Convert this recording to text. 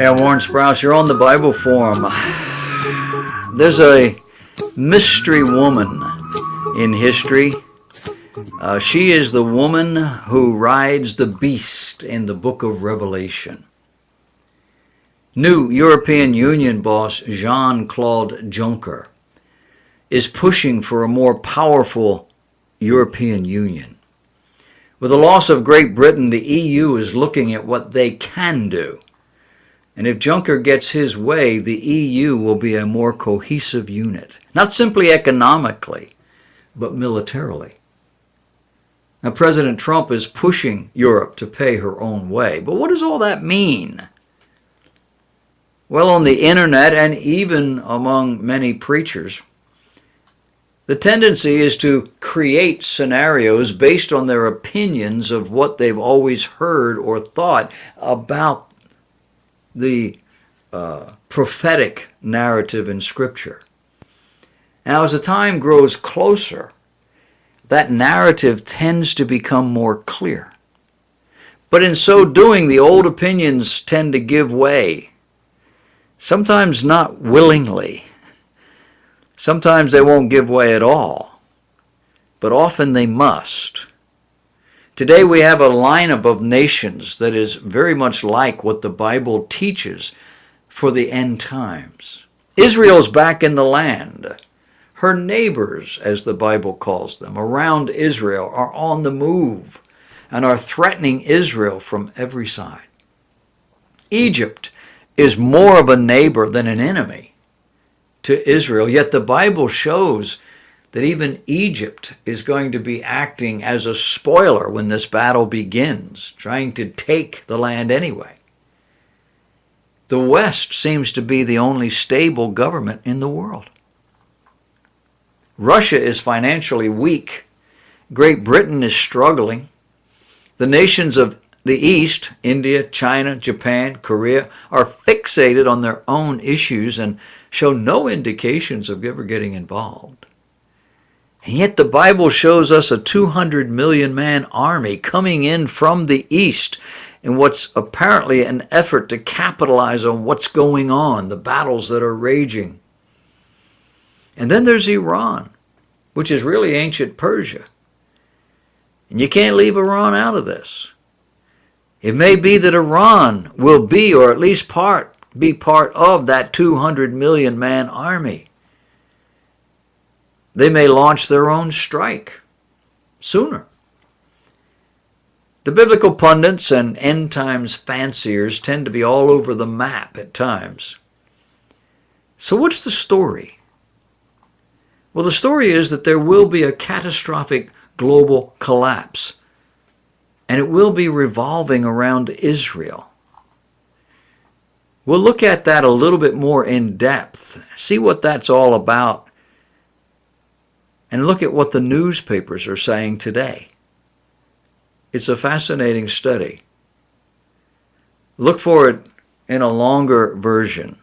Yeah, Warren Sprouse, you're on the Bible Forum. There's a mystery woman in history. She is the woman who rides the beast in the book of Revelation. New European Union boss Jean-Claude Juncker is pushing for a more powerful European Union. With the loss of Great Britain, the EU is looking at what they can do. And if Juncker gets his way, the EU will be a more cohesive unit, not simply economically, but militarily. Now, President Trump is pushing Europe to pay her own way. But what does all that mean? Well, on the internet and even among many preachers, the tendency is to create scenarios based on their opinions of what they've always heard or thought about the prophetic narrative in Scripture. Now, as the time grows closer, that narrative tends to become more clear. But in so doing, the old opinions tend to give way, sometimes not willingly. Sometimes they won't give way at all, but often they must. Today we have a lineup of nations that is very much like what the Bible teaches for the end times. Israel's back in the land. Her neighbors, as the Bible calls them, around Israel are on the move and are threatening Israel from every side. Egypt is more of a neighbor than an enemy to Israel, yet the Bible shows that even Egypt is going to be acting as a spoiler when this battle begins, trying to take the land anyway. The West seems to be the only stable government in the world. Russia is financially weak. Great Britain is struggling. The nations of the East, India, China, Japan, Korea, are fixated on their own issues and show no indications of ever getting involved. And yet the Bible shows us a 200 million man army coming in from the East in what's apparently an effort to capitalize on what's going on, the battles that are raging. And then there's Iran, which is really ancient Persia. And you can't leave Iran out of this. It may be that Iran will be, or at least be part of that 200 million man army. They may launch their own strike sooner. The biblical pundits and end times fanciers tend to be all over the map at times. So what's the story? Well, the story is that there will be a catastrophic global collapse, and it will be revolving around Israel. We'll look at that a little bit more in depth, see what that's all about, and look at what the newspapers are saying today. It's a fascinating study. Look for it in a longer version